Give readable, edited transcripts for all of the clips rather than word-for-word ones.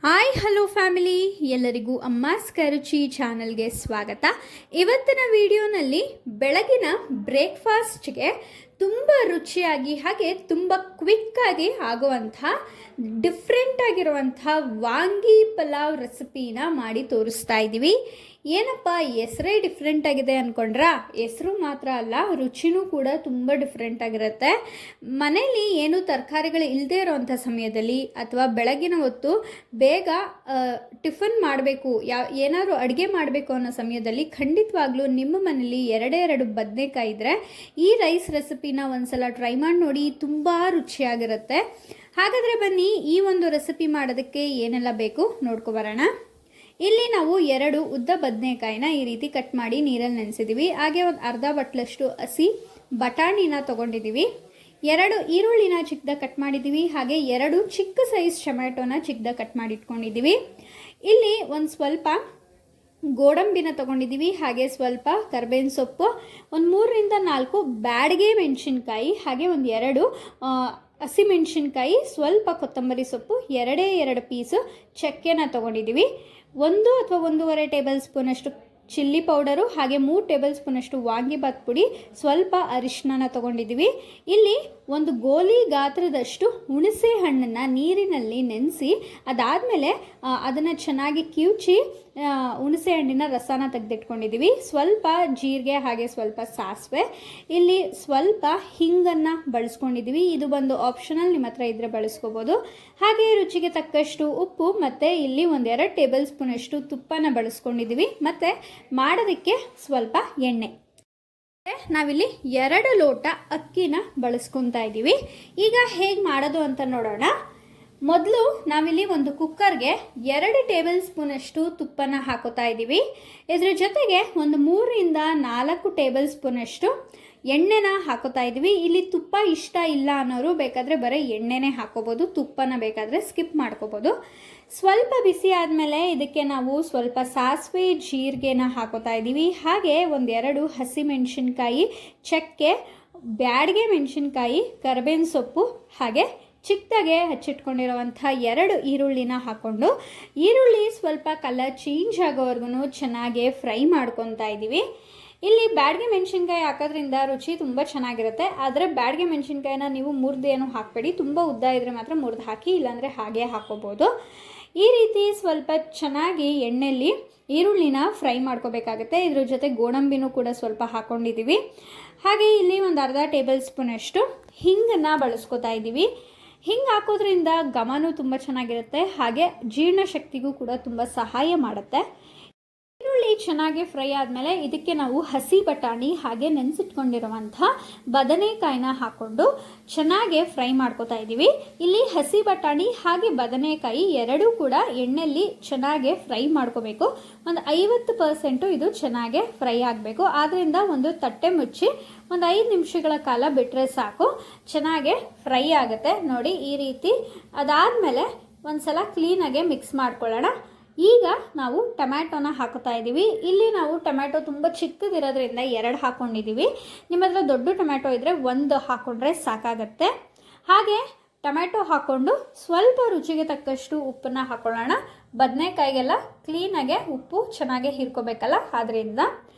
Hi hello family, ಎಲ್ಲರಿಗೂ ಅಮ್ಮಾಸ್ ಕರುಚಿ ಚಾನಲ್ಗೆ ಸ್ವಾಗತ. ಇವತ್ತಿನ ವಿಡಿಯೋನಲ್ಲಿ ಬೆಳಗಿನ ಬ್ರೇಕ್ಫಾಸ್ಟ್ಗೆ ತುಂಬ ರುಚಿಯಾಗಿ ಹಾಗೆ ತುಂಬ ಕ್ವಿಕ್ಕಾಗಿ ಆಗುವಂಥ ಡಿಫ್ರೆಂಟ್ ಆಗಿರುವಂಥ ವಾಂಗಿ ಪಲಾವ್ ರೆಸಿಪಿನ ಮಾಡಿ ತೋರಿಸ್ತಾ ಇದ್ದೀವಿ. ಏನಪ್ಪ ಹೆಸರೇ ಡಿಫ್ರೆಂಟ್ ಆಗಿದೆ ಅಂದ್ಕೊಂಡ್ರಾ? ಹೆಸರು ಮಾತ್ರ ಅಲ್ಲ, ರುಚಿನೂ ಕೂಡ ತುಂಬ ಡಿಫ್ರೆಂಟ್ ಆಗಿರುತ್ತೆ. ಮನೇಲಿ ಏನು ತರಕಾರಿಗಳು ಇಲ್ಲದೆ ಇರೋವಂಥ ಸಮಯದಲ್ಲಿ ಅಥವಾ ಬೆಳಗಿನ ಹೊತ್ತು ಬೇಗ ಟಿಫನ್ ಮಾಡಬೇಕು, ಏನಾದರೂ ಅಡುಗೆ ಮಾಡಬೇಕು ಅನ್ನೋ ಸಮಯದಲ್ಲಿ ಖಂಡಿತವಾಗ್ಲೂ ನಿಮ್ಮ ಮನೇಲಿ ಎರಡು ಬದನೆಕಾಯಿ ಇದ್ದರೆ ಈ ರೈಸ್ ರೆಸಿಪಿನ ಒಂದ್ಸಲ ಟ್ರೈ ಮಾಡಿ ನೋಡಿ, ತುಂಬ ರುಚಿಯಾಗಿರುತ್ತೆ. ಹಾಗಾದರೆ ಬನ್ನಿ ಈ ಒಂದು ರೆಸಿಪಿ ಮಾಡೋದಕ್ಕೆ ಏನೆಲ್ಲ ಬೇಕು ನೋಡ್ಕೊಬರೋಣ. ಇಲ್ಲಿ ನಾವು 2 ಉದ್ದ ಬದನೆಕಾಯಿನ ಈ ರೀತಿ ಕಟ್ ಮಾಡಿ ನೀರಲ್ಲಿ ನೆನೆಸಿದ್ದೀವಿ. ಹಾಗೆ ಒಂದು ಅರ್ಧ ಬಟ್ಲಷ್ಟು ಹಸಿ ಬಟಾಣಿನ ತೊಗೊಂಡಿದ್ದೀವಿ. 2 ಈರುಳ್ಳಿನ ಚಿಕ್ಕದಾಗಿ ಕಟ್ ಮಾಡಿದ್ದೀವಿ. ಹಾಗೆ 2 ಚಿಕ್ಕ ಸೈಜ್ ಟೊಮ್ಯಾಟೋನ ಚಿಕ್ಕದಾಗಿ ಕಟ್ ಮಾಡಿ ಇಟ್ಕೊಂಡಿದ್ದೀವಿ. ಇಲ್ಲಿ ಒಂದು ಸ್ವಲ್ಪ ಗೋಡಂಬಿನ ತೊಗೊಂಡಿದ್ದೀವಿ. ಹಾಗೆ ಸ್ವಲ್ಪ ಕರ್ಬೇವಿನ ಸೊಪ್ಪು, ಒಂದು 3ರಿಂದ 4 ಬ್ಯಾಡಗೆ ಮೆಣಸಿನ್ಕಾಯಿ, ಹಾಗೆ ಒಂದು 2 ಹಸಿಮೆಣಸಿನ್ಕಾಯಿ, ಸ್ವಲ್ಪ ಕೊತ್ತಂಬರಿ ಸೊಪ್ಪು, 2 ಪೀಸು ಚಕ್ಕೆನ ತೊಗೊಂಡಿದ್ದೀವಿ. 1 ಅಥವಾ 1.5 ಟೇಬಲ್ ಸ್ಪೂನಷ್ಟು ಚಿಲ್ಲಿ ಪೌಡರು, ಹಾಗೆ 3 ಟೇಬಲ್ ಸ್ಪೂನಷ್ಟು ವಾಂಗಿಬಾತ್ ಪುಡಿ, ಸ್ವಲ್ಪ ಅರಿಶಿನ ತೊಗೊಂಡಿದ್ದೀವಿ. ಇಲ್ಲಿ ಒಂದು ಗೋಲಿ ಗಾತ್ರದಷ್ಟು ಹುಣಸೆ ಹಣ್ಣನ್ನು ನೀರಿನಲ್ಲಿ ನೆನೆಸಿ ಅದಾದಮೇಲೆ ಅದನ್ನು ಚೆನ್ನಾಗಿ ಕಿವುಚಿ ಹುಣಸೆ ಹಣ್ಣಿನ ರಸನ ತೆಗೆದಿಟ್ಕೊಂಡಿದ್ದೀವಿ. ಸ್ವಲ್ಪ ಜೀರಿಗೆ, ಹಾಗೆ ಸ್ವಲ್ಪ ಸಾಸಿವೆ, ಇಲ್ಲಿ ಸ್ವಲ್ಪ ಹಿಂಗನ್ನು ಬಳಸ್ಕೊಂಡಿದ್ದೀವಿ. ಇದು ಬಂದು ಆಪ್ಷನಲ್, ನಿಮ್ಮ ಹತ್ರ ಇದ್ದರೆ ಬಳಸ್ಕೋಬೋದು. ಹಾಗೆ ರುಚಿಗೆ ತಕ್ಕಷ್ಟು ಉಪ್ಪು, ಮತ್ತು ಇಲ್ಲಿ 1-2 ಟೇಬಲ್ ಸ್ಪೂನಷ್ಟು ತುಪ್ಪನ ಬಳಸ್ಕೊಂಡಿದ್ದೀವಿ. ಮತ್ತು ಮಾಡೋದಕ್ಕೆ ಸ್ವಲ್ಪ ಎಣ್ಣೆ. ನಾವಿಲ್ಲಿ 2 ಲೋಟ ಅಕ್ಕಿನ ಬಳಸ್ಕೊತಾ ಇದ್ದೀವಿ. ಈಗ ಹೇಗೆ ಮಾಡೋದು ಅಂತ ನೋಡೋಣ. ಮೊದಲು ನಾವಿಲ್ಲಿ ಒಂದು ಕುಕ್ಕರ್ಗೆ 2 ಟೇಬಲ್ ಸ್ಪೂನಷ್ಟು ತುಪ್ಪನ ಹಾಕೋತಾ ಇದ್ದೀವಿ. ಇದ್ರ ಜೊತೆಗೆ ಒಂದು 3ರಿಂದ 4 ಟೇಬಲ್ ಸ್ಪೂನಷ್ಟು ಎಣ್ಣೆನ ಹಾಕೋತಾ ಇದ್ದೀವಿ. ಇಲ್ಲಿ ತುಪ್ಪ ಇಷ್ಟ ಇಲ್ಲ ಅನ್ನೋರು ಬೇಕಾದರೆ ಬರೀ ಎಣ್ಣೆನೇ ಹಾಕೋಬೋದು, ತುಪ್ಪನ ಬೇಕಾದರೆ ಸ್ಕಿಪ್ ಮಾಡ್ಕೋಬೋದು. ಸ್ವಲ್ಪ ಬಿಸಿ ಆದಮೇಲೆ ಇದಕ್ಕೆ ನಾವು ಸ್ವಲ್ಪ ಸಾಸಿವೆ ಜೀರಿಗೆನ ಹಾಕೋತಾ ಇದ್ದೀವಿ. ಹಾಗೆ 1-2 ಹಸಿಮೆಣಸಿನ್ಕಾಯಿ, ಚಕ್ಕೆ, ಬ್ಯಾಡಗೆ ಮೆಣಸಿನ್ಕಾಯಿ, ಕರಿಬೇವಿನ ಸೊಪ್ಪು, ಹಾಗೆ ಚಿಕ್ಕದಾಗೆ ಹಚ್ಚಿಟ್ಕೊಂಡಿರುವಂಥ 2 ಈರುಳ್ಳಿನ ಹಾಕ್ಕೊಂಡು ಈರುಳ್ಳಿ ಸ್ವಲ್ಪ ಕಲರ್ ಚೇಂಜ್ ಆಗೋವರೆಗೂ ಚೆನ್ನಾಗಿ ಫ್ರೈ ಮಾಡ್ಕೊತಾ ಇದ್ದೀವಿ. ಇಲ್ಲಿ ಬ್ಯಾಡಗೆ ಮೆಣಸಿನ್ಕಾಯಿ ಹಾಕೋದ್ರಿಂದ ರುಚಿ ತುಂಬ ಚೆನ್ನಾಗಿರುತ್ತೆ. ಆದರೆ ಬ್ಯಾಡಗೆ ಮೆಣಸಿನ್ಕಾಯಿನ ನೀವು ಮುರಿದೇನು ಹಾಕಬೇಡಿ, ತುಂಬ ಉದ್ದ ಇದ್ದರೆ ಮಾತ್ರ ಮುರಿದು ಹಾಕಿ, ಇಲ್ಲಾಂದರೆ ಹಾಗೆ ಹಾಕೋಬೋದು. ಈ ರೀತಿ ಸ್ವಲ್ಪ ಚೆನ್ನಾಗಿ ಎಣ್ಣೆಯಲ್ಲಿ ಈರುಳ್ಳಿನ ಫ್ರೈ ಮಾಡ್ಕೋಬೇಕಾಗುತ್ತೆ. ಇದ್ರ ಜೊತೆ ಗೋಡಂಬಿನೂ ಕೂಡ ಸ್ವಲ್ಪ ಹಾಕ್ಕೊಂಡಿದ್ದೀವಿ. ಹಾಗೆ ಇಲ್ಲಿ ಒಂದು ಅರ್ಧ ಟೇಬಲ್ ಸ್ಪೂನಷ್ಟು ಹಿಂಗನ್ನು ಬಳಸ್ಕೊತಾ ಇದ್ದೀವಿ. ಹಿಂಗೆ ಹಾಕೋದ್ರಿಂದ ಘಮನೂ ತುಂಬ ಚೆನ್ನಾಗಿರುತ್ತೆ, ಹಾಗೆ ಜೀರ್ಣಶಕ್ತಿಗೂ ಕೂಡ ತುಂಬ ಸಹಾಯ ಮಾಡುತ್ತೆ. ಈರುಳ್ಳಿ ಚೆನ್ನಾಗಿ ಫ್ರೈ ಆದಮೇಲೆ ಇದಕ್ಕೆ ನಾವು ಹಸಿ ಬಟಾಣಿ, ಹಾಗೆ ನೆನೆಸಿಟ್ಕೊಂಡಿರುವಂಥ ಬದನೆಕಾಯಿನ ಹಾಕ್ಕೊಂಡು ಚೆನ್ನಾಗಿ ಫ್ರೈ ಮಾಡ್ಕೋತಾ ಇದ್ದೀವಿ. ಇಲ್ಲಿ ಹಸಿ ಬಟಾಣಿ ಹಾಗೆ ಬದನೆಕಾಯಿ 2 ಕೂಡ ಎಣ್ಣೆಯಲ್ಲಿ ಚೆನ್ನಾಗಿ ಫ್ರೈ ಮಾಡ್ಕೋಬೇಕು. ಒಂದು 50% ಇದು ಚೆನ್ನಾಗಿ ಫ್ರೈ ಆಗಬೇಕು. ಆದ್ದರಿಂದ ಒಂದು ತಟ್ಟೆ ಮುಚ್ಚಿ ಒಂದು 5 ನಿಮಿಷಗಳ ಕಾಲ ಬಿಟ್ಟರೆ ಸಾಕು, ಚೆನ್ನಾಗಿ ಫ್ರೈ ಆಗುತ್ತೆ. ನೋಡಿ ಈ ರೀತಿ. ಅದಾದಮೇಲೆ ಒಂದು ಸಲ ಕ್ಲೀನಾಗೆ ಮಿಕ್ಸ್ ಮಾಡ್ಕೊಳ್ಳೋಣ. ಈಗ ನಾವು ಟೊಮ್ಯಾಟೋನ ಹಾಕೋತಾ ಇದ್ದೀವಿ. ಇಲ್ಲಿ ನಾವು ಟೊಮ್ಯಾಟೊ ತುಂಬ ಚಿಕ್ಕದಿರೋದ್ರಿಂದ 2 ಹಾಕ್ಕೊಂಡಿದ್ದೀವಿ. ನಿಮ್ಮ ಹತ್ರ ದೊಡ್ಡ ಟೊಮ್ಯಾಟೊ ಇದ್ದರೆ 1 ಹಾಕ್ಕೊಂಡ್ರೆ ಸಾಕಾಗತ್ತೆ. ಹಾಗೆ ಟೊಮ್ಯಾಟೊ ಹಾಕ್ಕೊಂಡು ಸ್ವಲ್ಪ ರುಚಿಗೆ ತಕ್ಕಷ್ಟು ಉಪ್ಪನ್ನ ಹಾಕ್ಕೊಳ್ಳೋಣ. ಬದನೆಕಾಯಿಗೆಲ್ಲ ಕ್ಲೀನಾಗೆ ಉಪ್ಪು ಚೆನ್ನಾಗಿ ಹೀರ್ಕೋಬೇಕಲ್ಲ, ಆದ್ದರಿಂದ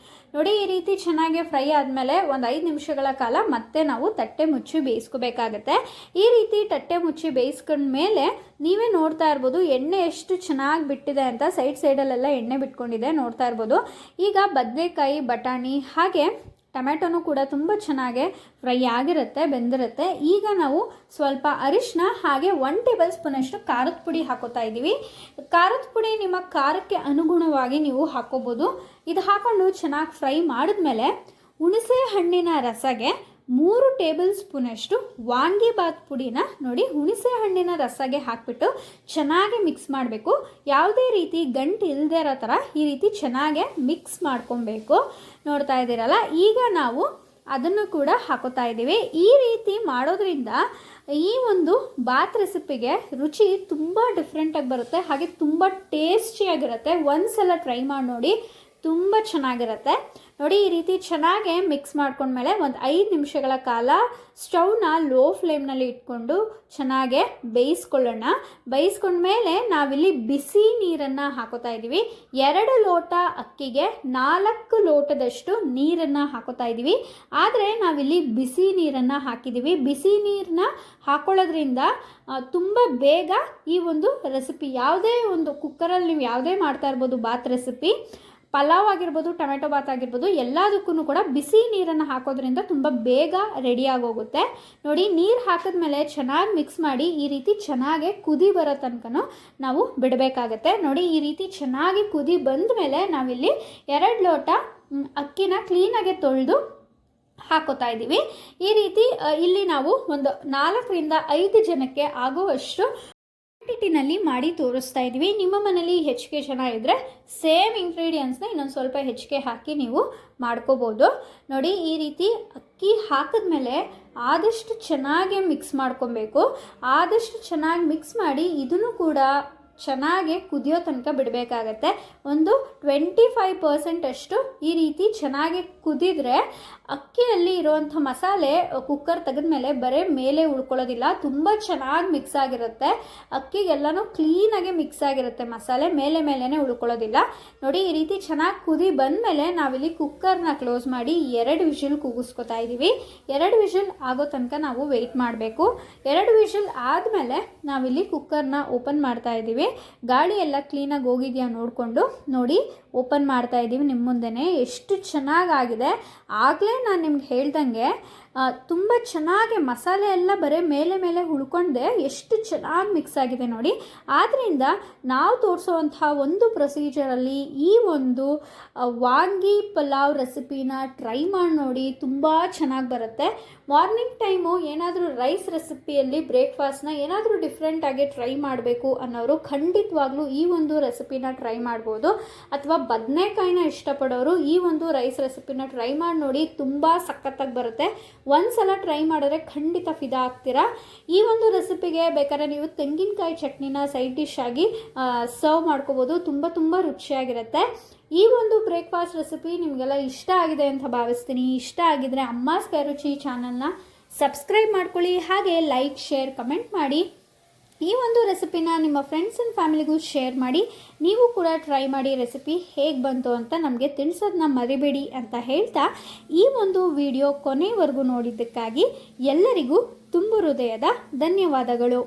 ನೋಡಿ ಈ ರೀತಿ ಚೆನ್ನಾಗಿ ಫ್ರೈ ಆದಮೇಲೆ ಒಂದು 5 ನಿಮಿಷಗಳ ಕಾಲ ಮತ್ತೆ ನಾವು ತಟ್ಟೆ ಮುಚ್ಚಿ ಬೇಯಿಸ್ಕೋಬೇಕಾಗತ್ತೆ. ಈ ರೀತಿ ತಟ್ಟೆ ಮುಚ್ಚಿ ಬೇಯಿಸ್ಕೊಂಡ್ಮೇಲೆ ನೀವೇ ನೋಡ್ತಾ ಇರ್ಬೋದು ಎಣ್ಣೆ ಎಷ್ಟು ಚೆನ್ನಾಗಿ ಬಿಟ್ಟಿದೆ ಅಂತ. ಸೈಡಲ್ಲೆಲ್ಲ ಎಣ್ಣೆ ಬಿಟ್ಕೊಂಡಿದೆ, ನೋಡ್ತಾ ಇರ್ಬೋದು. ಈಗ ಬದನೆಕಾಯಿ, ಬಟಾಣಿ ಹಾಗೆ ಟೊಮ್ಯಾಟೊನೂ ಕೂಡ ತುಂಬ ಚೆನ್ನಾಗಿ ಫ್ರೈ ಆಗಿರುತ್ತೆ, ಬೆಂದಿರುತ್ತೆ. ಈಗ ನಾವು ಸ್ವಲ್ಪ ಅರಿಶಿನ ಹಾಗೆ 1 ಟೇಬಲ್ ಸ್ಪೂನಷ್ಟು ಖಾರದ ಪುಡಿ ಹಾಕೋತಾ ಇದ್ದೀವಿ. ಖಾರದ ಪುಡಿ ನಿಮ್ಮ ಖಾರಕ್ಕೆ ಅನುಗುಣವಾಗಿ ನೀವು ಹಾಕೋಬೋದು. ಇದು ಹಾಕ್ಕೊಂಡು ಚೆನ್ನಾಗಿ ಫ್ರೈ ಮಾಡಿದ್ಮೇಲೆ ಹುಣಸೆ ಹಣ್ಣಿನ ರಸಗೆ 3 ಟೇಬಲ್ ಸ್ಪೂನಷ್ಟು ವಾಂಗಿಬಾತ್ ಪುಡಿನ ನೋಡಿ ಹುಣಸೆ ಹಣ್ಣಿನ ರಸಗೆ ಹಾಕಿಬಿಟ್ಟು ಚೆನ್ನಾಗಿ ಮಿಕ್ಸ್ ಮಾಡಬೇಕು. ಯಾವುದೇ ರೀತಿ ಗಂಟು ಇಲ್ಲದೆ ಇರೋ ಥರ ಈ ರೀತಿ ಚೆನ್ನಾಗಿ ಮಿಕ್ಸ್ ಮಾಡ್ಕೊಬೇಕು. ನೋಡ್ತಾ ಇದ್ದೀರಲ್ಲ, ಈಗ ನಾವು ಅದನ್ನು ಕೂಡ ಹಾಕೋತಾ ಇದ್ದೀವಿ. ಈ ರೀತಿ ಮಾಡೋದ್ರಿಂದ ಈ ಒಂದು ಬಾತ್ ರೆಸಿಪಿಗೆ ರುಚಿ ತುಂಬ ಡಿಫ್ರೆಂಟಾಗಿ ಬರುತ್ತೆ, ಹಾಗೆ ತುಂಬ ಟೇಸ್ಟಿಯಾಗಿರುತ್ತೆ. ಒಂದು ಸಲ ಟ್ರೈ ಮಾಡಿ ನೋಡಿ, ತುಂಬ ಚೆನ್ನಾಗಿರುತ್ತೆ. ನೋಡಿ ಈ ರೀತಿ ಚೆನ್ನಾಗಿ ಮಿಕ್ಸ್ ಮಾಡ್ಕೊಂಡ್ಮೇಲೆ ಒಂದು 5 ನಿಮಿಷಗಳ ಕಾಲ ಸ್ಟವ್ನ ಲೋ ಫ್ಲೇಮ್ನಲ್ಲಿ ಇಟ್ಕೊಂಡು ಚೆನ್ನಾಗೆ ಬೇಯಿಸ್ಕೊಳ್ಳೋಣ. ಬೇಯಿಸ್ಕೊಂಡ್ಮೇಲೆ ನಾವಿಲ್ಲಿ ಬಿಸಿ ನೀರನ್ನು ಹಾಕೋತಾ ಇದ್ದೀವಿ. 2 ಲೋಟ ಅಕ್ಕಿಗೆ 4 ಲೋಟದಷ್ಟು ನೀರನ್ನು ಹಾಕೋತಾ ಇದ್ದೀವಿ. ಆದರೆ ನಾವಿಲ್ಲಿ ಬಿಸಿ ನೀರನ್ನು ಹಾಕಿದ್ದೀವಿ. ಬಿಸಿ ನೀರನ್ನ ಹಾಕೊಳ್ಳೋದ್ರಿಂದ ತುಂಬ ಬೇಗ ಈ ಒಂದು ರೆಸಿಪಿ, ಯಾವುದೇ ಒಂದು ಕುಕ್ಕರಲ್ಲಿ ನೀವು ಯಾವುದೇ ಮಾಡ್ತಾ ಇರ್ಬೋದು, ಬಾತ್ ರೆಸಿಪಿ, ಪಲಾವ್ ಆಗಿರ್ಬೋದು, ಟೊಮೆಟೊ ಬಾತ್ ಆಗಿರ್ಬೋದು, ಎಲ್ಲದಕ್ಕೂ ಕೂಡ ಬಿಸಿ ನೀರನ್ನು ಹಾಕೋದ್ರಿಂದ ತುಂಬ ಬೇಗ ರೆಡಿಯಾಗೋಗುತ್ತೆ. ನೋಡಿ ನೀರು ಹಾಕಿದ್ಮೇಲೆ ಚೆನ್ನಾಗಿ ಮಿಕ್ಸ್ ಮಾಡಿ ಈ ರೀತಿ ಚೆನ್ನಾಗಿ ಕುದಿ ಬರೋ ತನಕ ನಾವು ಬಿಡಬೇಕಾಗತ್ತೆ. ನೋಡಿ ಈ ರೀತಿ ಚೆನ್ನಾಗಿ ಕುದಿ ಬಂದ ಮೇಲೆ ನಾವಿಲ್ಲಿ 2 ಲೋಟ ಅಕ್ಕಿನ ಕ್ಲೀನಾಗಿ ತೊಳೆದು ಹಾಕೋತಾ ಇದ್ದೀವಿ. ಈ ರೀತಿ ಇಲ್ಲಿ ನಾವು ಒಂದು 4ರಿಂದ 5 ಜನಕ್ಕೆ ಆಗುವಷ್ಟು ಕ್ವಾಂಟಿಟಿನಲ್ಲಿ ಮಾಡಿ ತೋರಿಸ್ತಾ ಇದ್ದೀವಿ. ನಿಮ್ಮ ಮನೇಲಿ ಹೆಚ್ಚಿಗೆ ಜನ ಇದ್ದರೆ ಸೇಮ್ ಇಂಗ್ರೀಡಿಯೆಂಟ್ಸ್ನ ಇನ್ನೊಂದು ಸ್ವಲ್ಪ ಹೆಚ್ಚಿಗೆ ಹಾಕಿ ನೀವು ಮಾಡ್ಕೋಬೋದು. ನೋಡಿ ಈ ರೀತಿ ಅಕ್ಕಿ ಹಾಕಿದ್ಮೇಲೆ ಆದಷ್ಟು ಚೆನ್ನಾಗಿ ಮಿಕ್ಸ್ ಮಾಡ್ಕೊಬೇಕು. ಆದಷ್ಟು ಚೆನ್ನಾಗಿ ಮಿಕ್ಸ್ ಮಾಡಿ ಇದನ್ನು ಕೂಡ ಚೆನ್ನಾಗಿ ಕುದಿಯೋ ತನಕ ಬಿಡಬೇಕಾಗತ್ತೆ. ಒಂದು 25% ಅಷ್ಟು ಈ ರೀತಿ ಚೆನ್ನಾಗಿ ಕುದಿದ್ರೆ ಅಕ್ಕಿಯಲ್ಲಿ ಇರುವಂಥ ಮಸಾಲೆ ಕುಕ್ಕರ್ ತೆಗೆದ್ಮೇಲೆ ಬರೀ ಮೇಲೆ ಉಳ್ಕೊಳ್ಳೋದಿಲ್ಲ, ತುಂಬ ಚೆನ್ನಾಗಿ ಮಿಕ್ಸ್ ಆಗಿರುತ್ತೆ. ಅಕ್ಕಿಗೆಲ್ಲನೂ ಕ್ಲೀನಾಗಿ ಮಿಕ್ಸ್ ಆಗಿರುತ್ತೆ, ಮಸಾಲೆ ಮೇಲೇ ಉಳ್ಕೊಳ್ಳೋದಿಲ್ಲ. ನೋಡಿ ಈ ರೀತಿ ಚೆನ್ನಾಗಿ ಕುದಿ ಬಂದಮೇಲೆ ನಾವಿಲ್ಲಿ ಕುಕ್ಕರ್ನ ಕ್ಲೋಸ್ ಮಾಡಿ 2 ವಿಷಲ್ ಕೂಗಿಸ್ಕೊತಾ ಇದ್ದೀವಿ. 2 ವಿಷಲ್ ಆಗೋ ತನಕ ನಾವು ವೆಯ್ಟ್ ಮಾಡಬೇಕು. 2 ವಿಷಲ್ ಆದಮೇಲೆ ನಾವಿಲ್ಲಿ ಕುಕ್ಕರ್ನ ಓಪನ್ ಮಾಡ್ತಾ ಇದ್ದೀವಿ. ಗಾಳಿ ಎಲ್ಲ ಕ್ಲೀನಾಗಿ ಹೋಗಿದೆಯಾ ನೋಡಿಕೊಂಡು ನೋಡಿ ಓಪನ್ ಮಾಡ್ತಾ ಇದ್ದೀವಿ. ನಿಮ್ಮ ಮುಂದೆನೇ ಎಷ್ಟು ಚೆನ್ನಾಗಾಗಿದೆ. ಆಗಲೇ ನಾನು ನಿಮ್ಗೆ ಹೇಳ್ದಂಗೆ ತುಂಬ ಚೆನ್ನಾಗಿ ಮಸಾಲೆ ಎಲ್ಲ ಬರೀ ಮೇಲೆ ಉಳ್ಕೊಂಡೆ ಎಷ್ಟು ಚೆನ್ನಾಗಿ ಮಿಕ್ಸ್ ಆಗಿದೆ ನೋಡಿ. ಆದ್ದರಿಂದ ನಾವು ತೋರಿಸೋವಂಥ ಒಂದು ಪ್ರೊಸೀಜರಲ್ಲಿ ಈ ಒಂದು ವಾಂಗಿ ಪಲಾವ್ ರೆಸಿಪಿನ ಟ್ರೈ ಮಾಡಿ ನೋಡಿ, ತುಂಬ ಚೆನ್ನಾಗಿ ಬರುತ್ತೆ. ಮಾರ್ನಿಂಗ್ ಟೈಮು ಏನಾದರೂ ರೈಸ್ ರೆಸಿಪಿಯಲ್ಲಿ ಬ್ರೇಕ್ಫಾಸ್ಟ್ನ ಏನಾದರೂ ಡಿಫ್ರೆಂಟಾಗಿ ಟ್ರೈ ಮಾಡಬೇಕು ಅನ್ನೋರು ಖಂಡಿತವಾಗ್ಲೂ ಈ ಒಂದು ರೆಸಿಪಿನ ಟ್ರೈ ಮಾಡ್ಬೋದು. ಅಥವಾ ಬದನೆಕಾಯಿನ ಇಷ್ಟಪಡೋರು ಈ ಒಂದು ರೈಸ್ ರೆಸಿಪಿನ ಟ್ರೈ ಮಾಡಿ ನೋಡಿ, ತುಂಬ ಸಖತ್ತಾಗಿ ಬರುತ್ತೆ. ಒಂದ್ಸಲ ಟ್ರೈ ಮಾಡಿದ್ರೆ ಖಂಡಿತ ಫಿದಾ ಆಗ್ತೀರಾ. ಈ ಒಂದು ರೆಸಿಪಿಗೆ ಬೇಕಾದ್ರೆ ನೀವು ತೆಂಗಿನಕಾಯಿ ಚಟ್ನಿನ ಸೈಡ್ ಡಿಶ್ ಆಗಿ ಸರ್ವ್ ಮಾಡ್ಕೋಬೋದು. ತುಂಬ ರುಚಿಯಾಗಿರುತ್ತೆ. ಈ ಒಂದು ಬ್ರೇಕ್ಫಾಸ್ಟ್ ರೆಸಿಪಿ ನಿಮಗೆಲ್ಲ ಇಷ್ಟ ಆಗಿದೆ ಅಂತ ಭಾವಿಸ್ತೀನಿ. ಇಷ್ಟ ಆಗಿದ್ರೆ ಅಮ್ಮಾಸ್ ಕೈರುಚಿ ಚಾನಲ್ನ ಸಬ್ಸ್ಕ್ರೈಬ್ ಮಾಡ್ಕೊಳ್ಳಿ. ಹಾಗೆ ಲೈಕ್, ಶೇರ್, ಕಮೆಂಟ್ ಮಾಡಿ. ಈ ಒಂದು ರೆಸಿಪಿನ ನಿಮ್ಮ ಫ್ರೆಂಡ್ಸ್ ಆ್ಯಂಡ್ ಫ್ಯಾಮಿಲಿಗೂ ಶೇರ್ ಮಾಡಿ. ನೀವು ಕೂಡ ಟ್ರೈ ಮಾಡಿ ರೆಸಿಪಿ ಹೇಗೆ ಬಂತು ಅಂತ ನಮಗೆ ತಿಳಿಸೋದನ್ನ ಮರಿಬೇಡಿ ಅಂತ ಹೇಳ್ತಾ ಈ ಒಂದು ವಿಡಿಯೋ ಕೊನೆವರೆಗೂ ನೋಡಿದ್ದಕ್ಕಾಗಿ ಎಲ್ಲರಿಗೂ ತುಂಬ ಹೃದಯದ ಧನ್ಯವಾದಗಳು.